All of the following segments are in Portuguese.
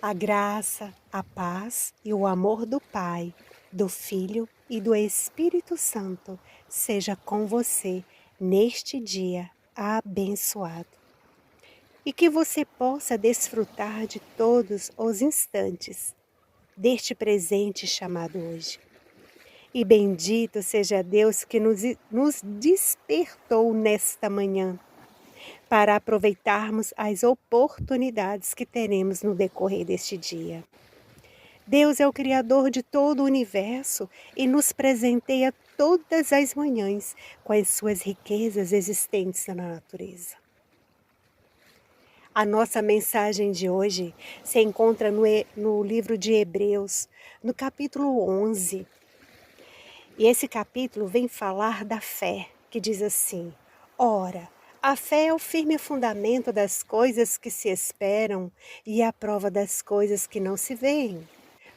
A graça, a paz e o amor do Pai, do Filho e do Espírito Santo seja com você neste dia abençoado. E que você possa desfrutar de todos os instantes deste presente chamado hoje. E bendito seja Deus que nos despertou nesta manhã para aproveitarmos as oportunidades que teremos no decorrer deste dia. Deus é o Criador de todo o universo e nos presenteia todas as manhãs com as suas riquezas existentes na natureza. A nossa mensagem de hoje se encontra no livro de Hebreus, no capítulo 11. E esse capítulo vem falar da fé, que diz assim: Ora, a fé é o firme fundamento das coisas que se esperam e a prova das coisas que não se veem,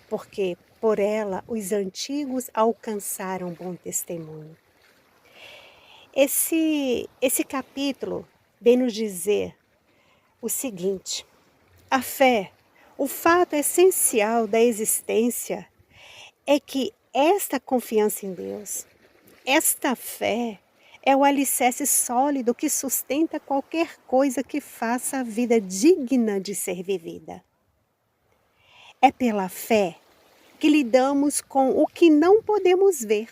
porque por ela os antigos alcançaram bom testemunho. Esse capítulo vem nos dizer o seguinte: a fé, o fato essencial da existência é que esta confiança em Deus, esta fé, é o alicerce sólido que sustenta qualquer coisa que faça a vida digna de ser vivida. É pela fé que lidamos com o que não podemos ver.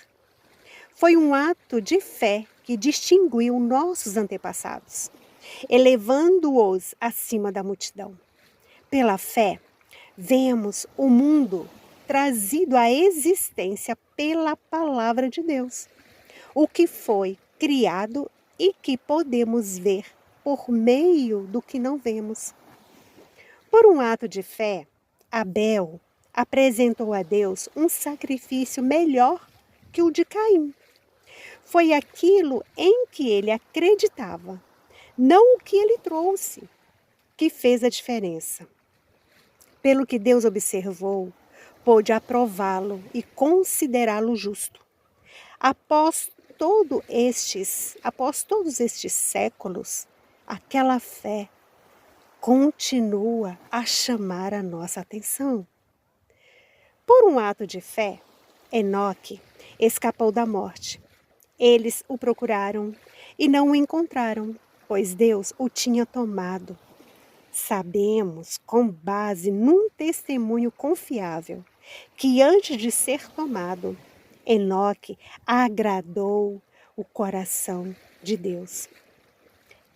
Foi um ato de fé que distinguiu nossos antepassados, elevando-os acima da multidão. Pela fé, vemos o mundo trazido à existência pela palavra de Deus, o que foi criado e que podemos ver por meio do que não vemos. Por um ato de fé, Abel apresentou a Deus um sacrifício melhor que o de Caim. Foi aquilo em que ele acreditava, não o que ele trouxe, que fez a diferença. Pelo que Deus observou, pôde aprová-lo e considerá-lo justo. Após todos estes séculos, aquela fé continua a chamar a nossa atenção. Por um ato de fé, Enoque escapou da morte. Eles o procuraram e não o encontraram, pois Deus o tinha tomado. Sabemos, com base num testemunho confiável, que antes de ser tomado, Enoque agradou o coração de Deus.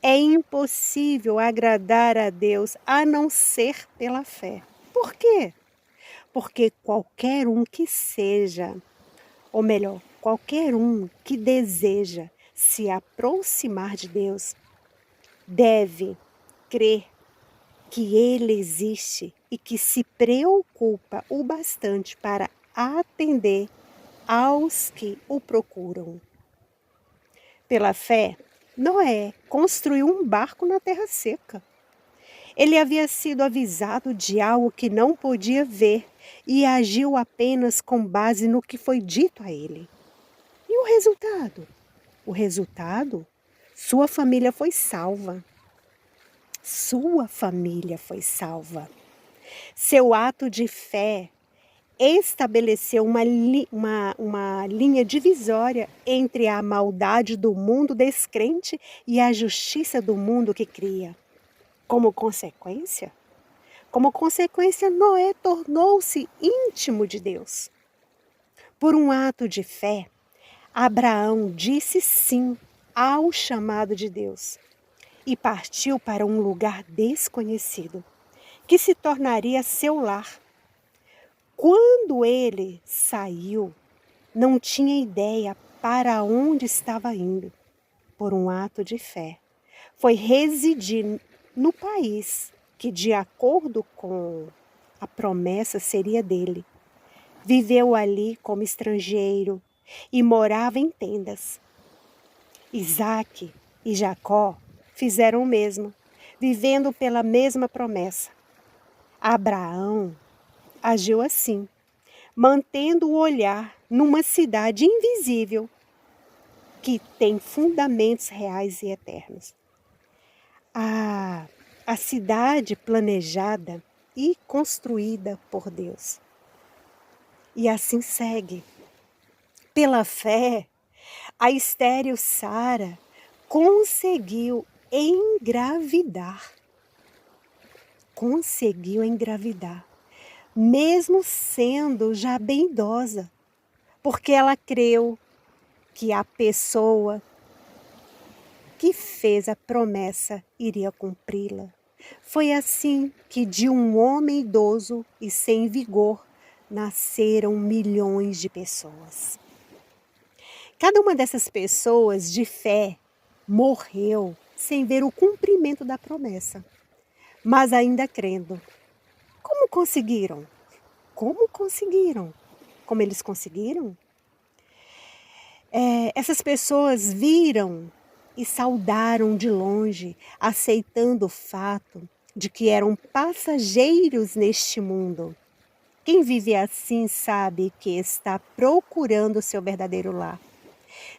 É impossível agradar a Deus a não ser pela fé. Por quê? Porque qualquer um que seja, ou melhor, qualquer um que deseja se aproximar de Deus, deve crer que Ele existe e que se preocupa o bastante para atender aos que o procuram. Pela fé, Noé construiu um barco na terra seca. Ele havia sido avisado de algo que não podia ver e agiu apenas com base no que foi dito a ele. E o resultado? O resultado? Sua família foi salva. Sua família foi salva. Seu ato de fé estabeleceu uma linha divisória entre a maldade do mundo descrente e a justiça do mundo que cria. Como consequência, Noé tornou-se íntimo de Deus. Por um ato de fé, Abraão disse sim ao chamado de Deus e partiu para um lugar desconhecido, que se tornaria seu lar. Quando ele saiu, não tinha ideia para onde estava indo. Por um ato de fé, foi residir no país que, de acordo com a promessa, seria dele. Viveu ali como estrangeiro e morava em tendas. Isaque e Jacó fizeram o mesmo, vivendo pela mesma promessa. Abraão agiu assim, mantendo o olhar numa cidade invisível que tem fundamentos reais e eternos. A cidade planejada e construída por Deus. E assim segue. Pela fé, a estéril Sara conseguiu engravidar. Conseguiu engravidar, mesmo sendo já bem idosa, porque ela creu que a pessoa que fez a promessa iria cumpri-la. Foi assim que de um homem idoso e sem vigor nasceram milhões de pessoas. Cada uma dessas pessoas de fé morreu sem ver o cumprimento da promessa, mas ainda crendo. Como conseguiram? Como conseguiram? Como eles conseguiram? Essas pessoas viram e saudaram de longe, aceitando o fato de que eram passageiros neste mundo. Quem vive assim sabe que está procurando o seu verdadeiro lar.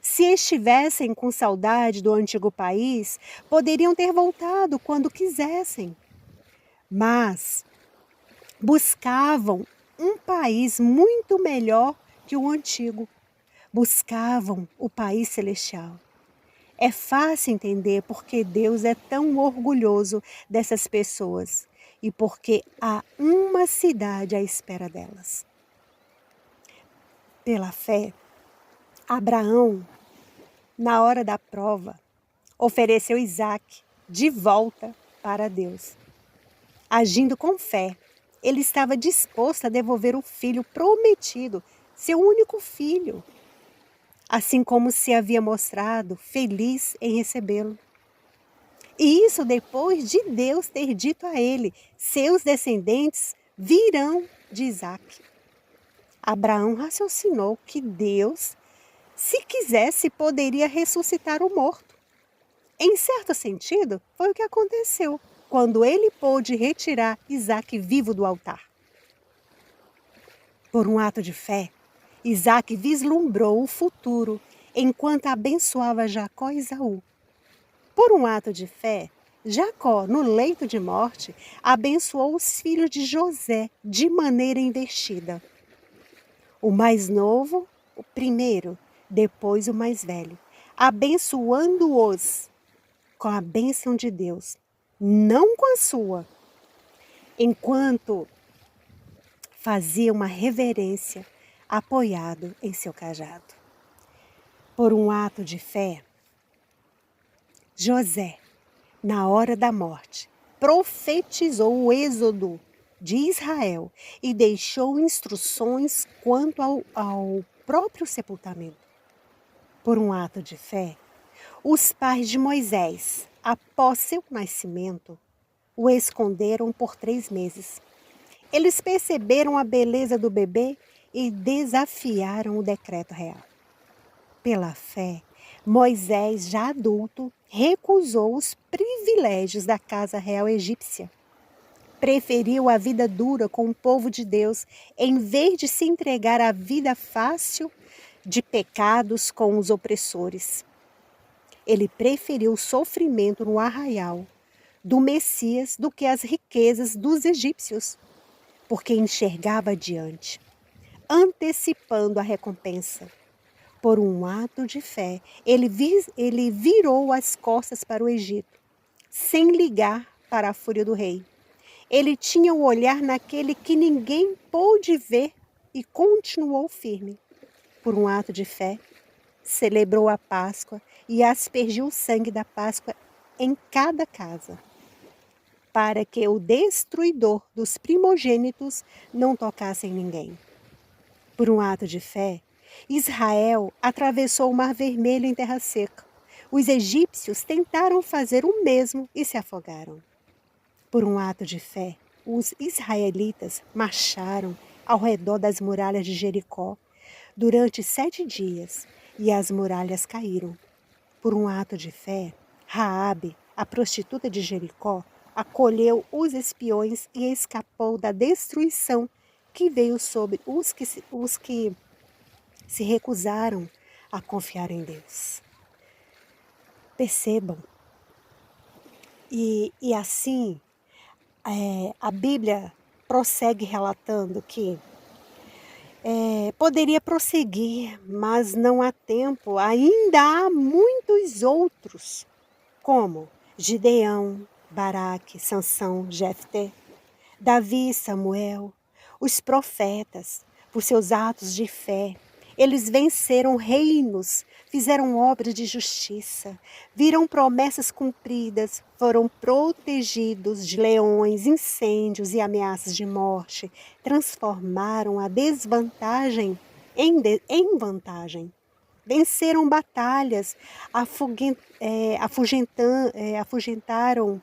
Se estivessem com saudade do antigo país, poderiam ter voltado quando quisessem. Mas buscavam um país muito melhor que o antigo. Buscavam o país celestial. É fácil entender porque Deus é tão orgulhoso dessas pessoas e porque há uma cidade à espera delas. Pela fé, Abraão, na hora da prova, ofereceu Isaque de volta para Deus. Agindo com fé, ele estava disposto a devolver o filho prometido, seu único filho, assim como se havia mostrado feliz em recebê-lo. E isso depois de Deus ter dito a ele: seus descendentes virão de Isaque. Abraão raciocinou que Deus, se quisesse, poderia ressuscitar o morto. Em certo sentido, foi o que aconteceu quando ele pôde retirar Isaque vivo do altar. Por um ato de fé, Isaque vislumbrou o futuro enquanto abençoava Jacó e Esaú. Por um ato de fé, Jacó, no leito de morte, abençoou os filhos de José de maneira investida. O mais novo, o primeiro, depois o mais velho, abençoando-os com a bênção de Deus, não com a sua, enquanto fazia uma reverência apoiado em seu cajado. Por um ato de fé, José, na hora da morte, profetizou o êxodo de Israel e deixou instruções quanto ao próprio sepultamento. Por um ato de fé, os pais de Moisés, após seu nascimento, o esconderam por 3 meses. Eles perceberam a beleza do bebê e desafiaram o decreto real. Pela fé, Moisés, já adulto, recusou os privilégios da casa real egípcia. Preferiu a vida dura com o povo de Deus, em vez de se entregar à vida fácil de pecados com os opressores. Ele preferiu o sofrimento no arraial do Messias do que as riquezas dos egípcios, porque enxergava adiante, antecipando a recompensa. Por um ato de fé, ele virou as costas para o Egito, sem ligar para a fúria do rei. Ele tinha o olhar naquele que ninguém pôde ver e continuou firme. Por um ato de fé, celebrou a Páscoa e aspergiu o sangue da Páscoa em cada casa, para que o destruidor dos primogênitos não tocasse em ninguém. Por um ato de fé, Israel atravessou o Mar Vermelho em terra seca. Os egípcios tentaram fazer o mesmo e se afogaram. Por um ato de fé, os israelitas marcharam ao redor das muralhas de Jericó durante 7 dias e as muralhas caíram. Por um ato de fé, Raabe, a prostituta de Jericó, acolheu os espiões e escapou da destruição que veio sobre os que se recusaram a confiar em Deus. Percebam. E assim, a Bíblia prossegue relatando que poderia prosseguir, mas não há tempo, ainda há muitos outros, como Gideão, Baraque, Sansão, Jefté, Davi, Samuel, os profetas, por seus atos de fé. Eles venceram reinos, fizeram obras de justiça, viram promessas cumpridas, foram protegidos de leões, incêndios e ameaças de morte, transformaram a desvantagem em vantagem. Venceram batalhas, afugentaram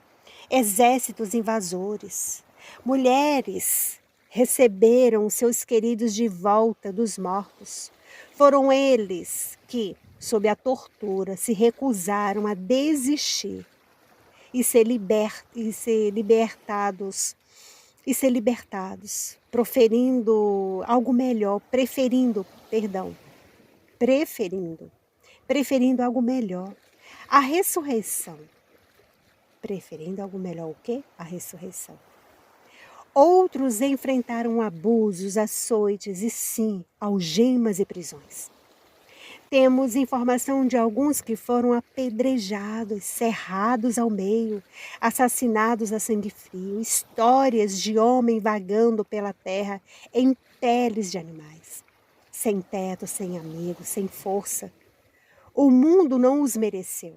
exércitos invasores. Mulheres receberam seus queridos de volta dos mortos. Foram eles que, sob a tortura, se recusaram a desistir e ser libertados, preferindo algo melhor. A ressurreição. Preferindo algo melhor o quê? A ressurreição. Outros enfrentaram abusos, açoites e, sim, algemas e prisões. Temos informação de alguns que foram apedrejados, serrados ao meio, assassinados a sangue frio, histórias de homem vagando pela terra em peles de animais, sem teto, sem amigos, sem força. O mundo não os mereceu,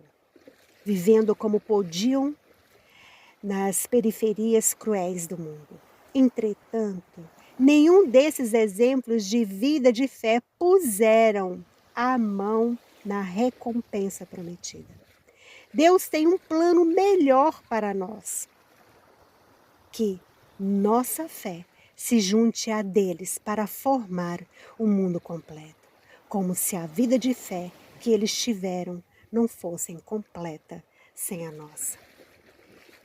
vivendo como podiam nas periferias cruéis do mundo. Entretanto, nenhum desses exemplos de vida de fé puseram a mão na recompensa prometida. Deus tem um plano melhor para nós, que nossa fé se junte a deles para formar um mundo completo, como se a vida de fé que eles tiveram não fosse completa sem a nossa.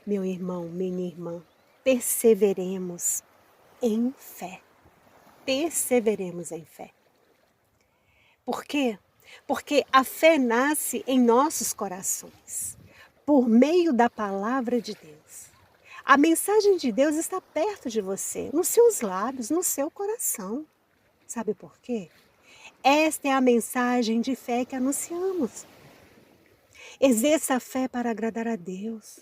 Meu irmão, minha irmã, perseveremos em fé. Perseveremos em fé. Por quê? Porque a fé nasce em nossos corações, por meio da palavra de Deus. A mensagem de Deus está perto de você, nos seus lábios, no seu coração. Sabe por quê? Esta é a mensagem de fé que anunciamos. Exerça a fé para agradar a Deus.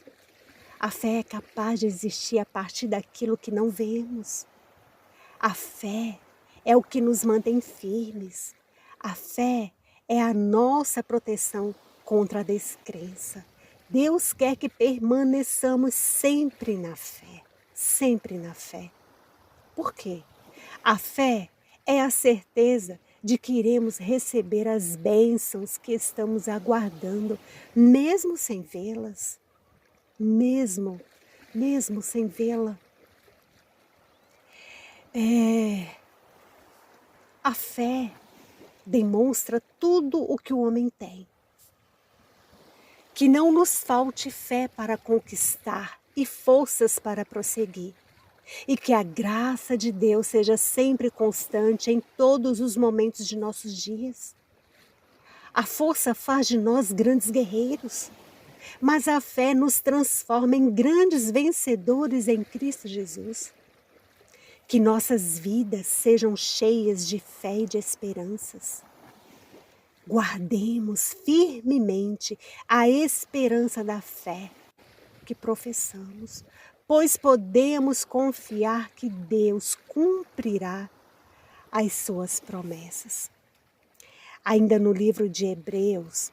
A fé é capaz de existir a partir daquilo que não vemos. A fé é o que nos mantém firmes. A fé é a nossa proteção contra a descrença. Deus quer que permaneçamos sempre na fé. Sempre na fé. Por quê? A fé é a certeza de que iremos receber as bênçãos que estamos aguardando, mesmo sem vê-las. Mesmo sem vê-la. A fé demonstra tudo o que o homem tem. Que não nos falte fé para conquistar e forças para prosseguir. E que a graça de Deus seja sempre constante em todos os momentos de nossos dias. A força faz de nós grandes guerreiros, mas a fé nos transforma em grandes vencedores em Cristo Jesus. Que nossas vidas sejam cheias de fé e de esperanças. Guardemos firmemente a esperança da fé que professamos, pois podemos confiar que Deus cumprirá as suas promessas. Ainda no livro de Hebreus,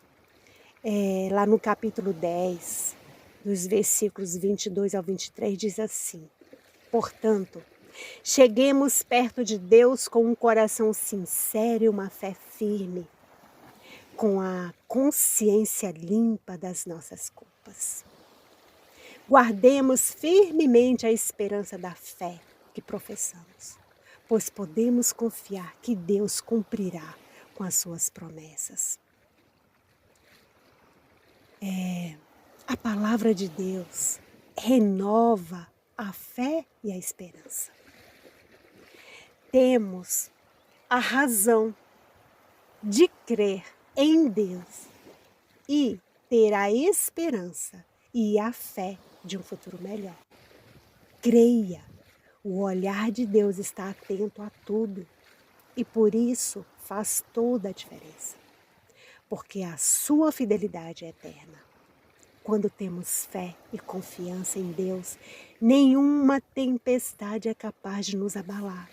lá no capítulo 10, dos versículos 22 ao 23, diz assim: portanto, cheguemos perto de Deus com um coração sincero e uma fé firme, com a consciência limpa das nossas culpas. Guardemos firmemente a esperança da fé que professamos, pois podemos confiar que Deus cumprirá com as suas promessas. A palavra de Deus renova a fé e a esperança. Temos a razão de crer em Deus e ter a esperança e a fé de um futuro melhor. Creia, O olhar de Deus está atento a tudo e por isso faz toda a diferença, porque a sua fidelidade é eterna. Quando temos fé e confiança em Deus, nenhuma tempestade é capaz de nos abalar.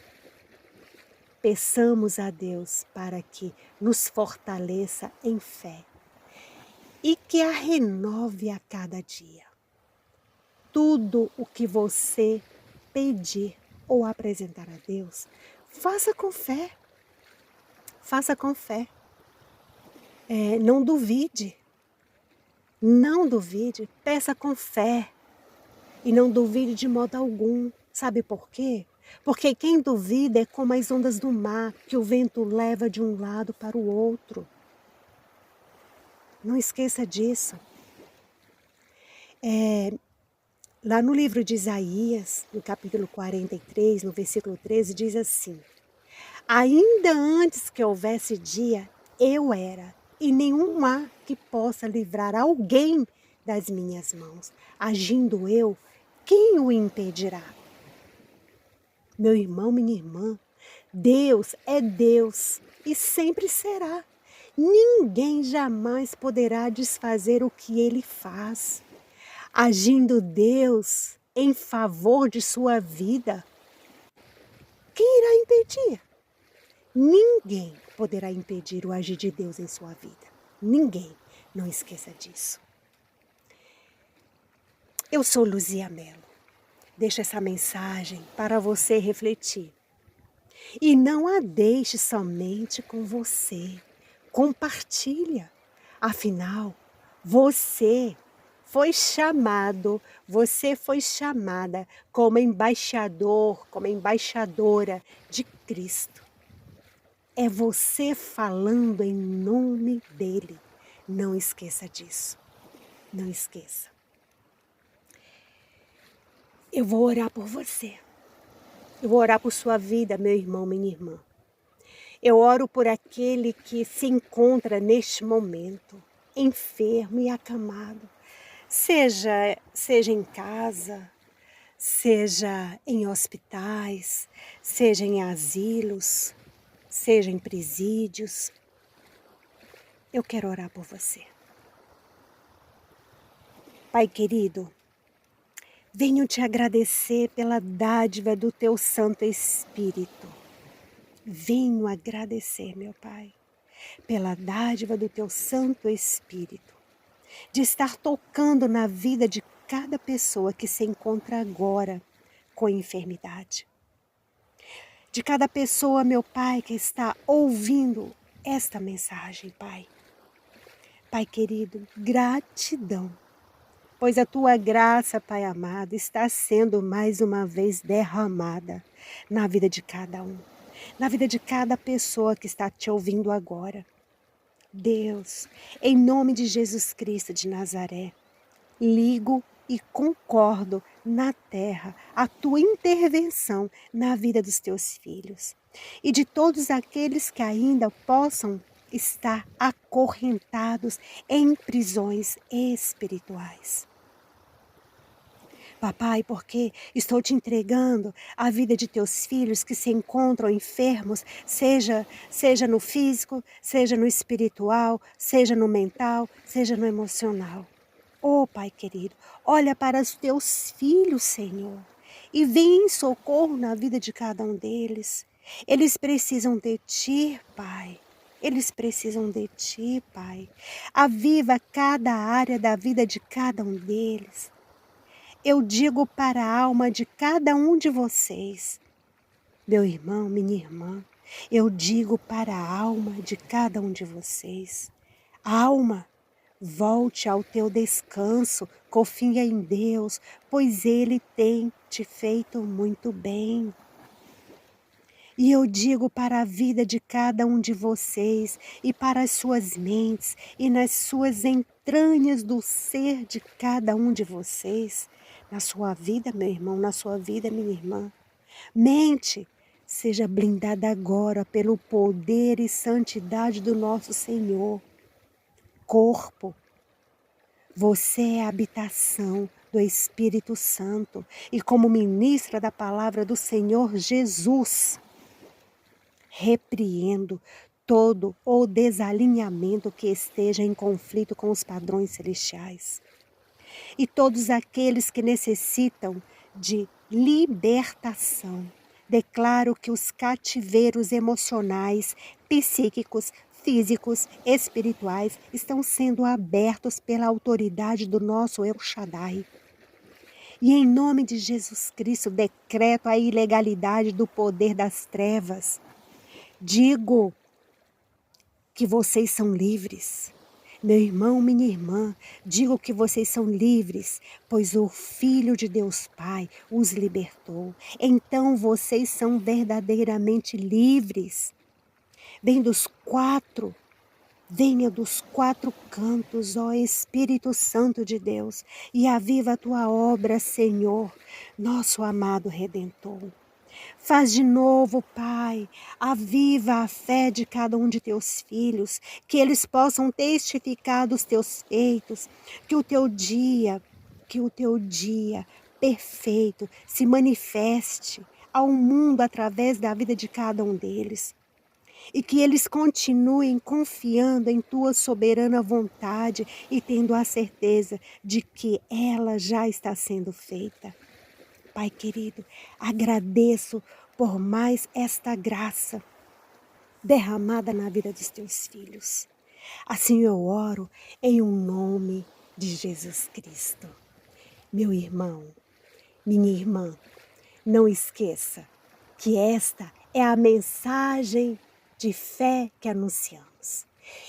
Peçamos a Deus para que nos fortaleça em fé e que a renove a cada dia. Tudo o que você pedir ou apresentar a Deus, faça com fé. Faça com fé. Não duvide. Não duvide. Peça com fé. E não duvide de modo algum. Sabe por quê? Porque quem duvida é como as ondas do mar, que o vento leva de um lado para o outro. Não esqueça disso. Lá no livro de Isaías, no capítulo 43, no versículo 13, diz assim: ainda antes que houvesse dia, eu era, e nenhum há que possa livrar alguém das minhas mãos. Agindo eu, quem o impedirá? Meu irmão, minha irmã, Deus é Deus e sempre será. Ninguém jamais poderá desfazer o que Ele faz. Agindo Deus em favor de sua vida, quem irá impedir? Ninguém poderá impedir o agir de Deus em sua vida. Ninguém. Não esqueça disso. Eu sou Luzia Mello. Deixo essa mensagem para você refletir. E não a deixe somente com você. Compartilha. Afinal, você foi chamado, você foi chamada como embaixador, como embaixadora de Cristo. É você falando em nome dele. Não esqueça disso. Não esqueça. Eu vou orar por você. Eu vou orar por sua vida, meu irmão, minha irmã. Eu oro por aquele que se encontra neste momento, enfermo e acamado. Seja em casa, seja em hospitais, seja em asilos, seja em presídios. Eu quero orar por você. Pai querido, venho te agradecer pela dádiva do teu Santo Espírito. Venho agradecer, meu Pai, pela dádiva do teu Santo Espírito, de estar tocando na vida de cada pessoa que se encontra agora com enfermidade. De cada pessoa, meu Pai, que está ouvindo esta mensagem, Pai. Pai querido, gratidão, pois a tua graça, Pai amado, está sendo mais uma vez derramada na vida de cada um, na vida de cada pessoa que está te ouvindo agora. Deus, em nome de Jesus Cristo de Nazaré, ligo e concordo na terra a tua intervenção na vida dos teus filhos e de todos aqueles que ainda possam estar acorrentados em prisões espirituais. Papai, porque estou te entregando a vida de teus filhos que se encontram enfermos, seja no físico, seja no espiritual, seja no mental, seja no emocional. Oh, Pai querido, olha para os teus filhos, Senhor, e vem em socorro na vida de cada um deles. Eles precisam de Ti, Pai. Eles precisam de Ti, Pai. Aviva cada área da vida de cada um deles. Eu digo para a alma de cada um de vocês, meu irmão, minha irmã, eu digo para a alma de cada um de vocês, alma, volte ao teu descanso, confia em Deus, pois Ele tem te feito muito bem. E eu digo para a vida de cada um de vocês e para as suas mentes e nas suas entranhas do ser de cada um de vocês, na sua vida, meu irmão, na sua vida, minha irmã. Mente seja blindada agora pelo poder e santidade do nosso Senhor. Corpo, Você é a habitação do Espírito Santo e como ministra da palavra do Senhor Jesus, repreendo todo o desalinhamento que esteja em conflito com os padrões celestiais. E todos aqueles que necessitam de libertação. Declaro que os cativeiros emocionais, psíquicos, físicos, espirituais estão sendo abertos pela autoridade do nosso El Shaddai. E em nome de Jesus Cristo, decreto a ilegalidade do poder das trevas. Digo que vocês são livres. Meu irmão, minha irmã, digo que vocês são livres, pois o Filho de Deus Pai os libertou. Então vocês são verdadeiramente livres. Venha dos quatro cantos, ó Espírito Santo de Deus, e aviva a tua obra, Senhor, nosso amado Redentor. Faz de novo, Pai, aviva a fé de cada um de teus filhos, que eles possam testificar dos teus feitos, que o teu dia perfeito se manifeste ao mundo através da vida de cada um deles. E que eles continuem confiando em tua soberana vontade e tendo a certeza de que ela já está sendo feita. Pai querido, agradeço por mais esta graça derramada na vida dos teus filhos. Assim eu oro em um nome de Jesus Cristo. Meu irmão, minha irmã, não esqueça que esta é a mensagem de fé que anunciamos.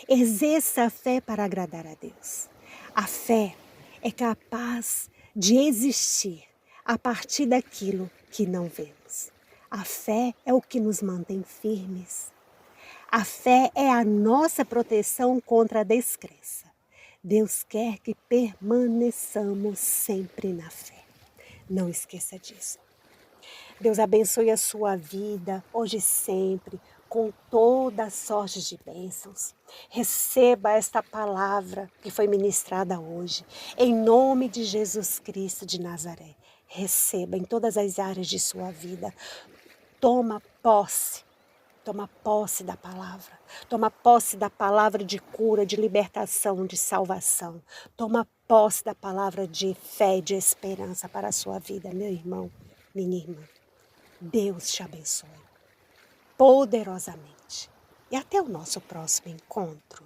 Exerça a fé para agradar a Deus. A fé é capaz de existir a partir daquilo que não vemos. A fé é o que nos mantém firmes. A fé é a nossa proteção contra a descrença. Deus quer que permaneçamos sempre na fé. Não esqueça disso. Deus abençoe a sua vida, hoje e sempre, com toda sorte de bênçãos. Receba esta palavra que foi ministrada hoje, em nome de Jesus Cristo de Nazaré. Receba em todas as áreas de sua vida. Toma posse da palavra. Toma posse da palavra de cura, de libertação, de salvação. Toma posse da palavra de fé e de esperança para a sua vida, meu irmão, minha irmã. Deus te abençoe poderosamente. E até o nosso próximo encontro.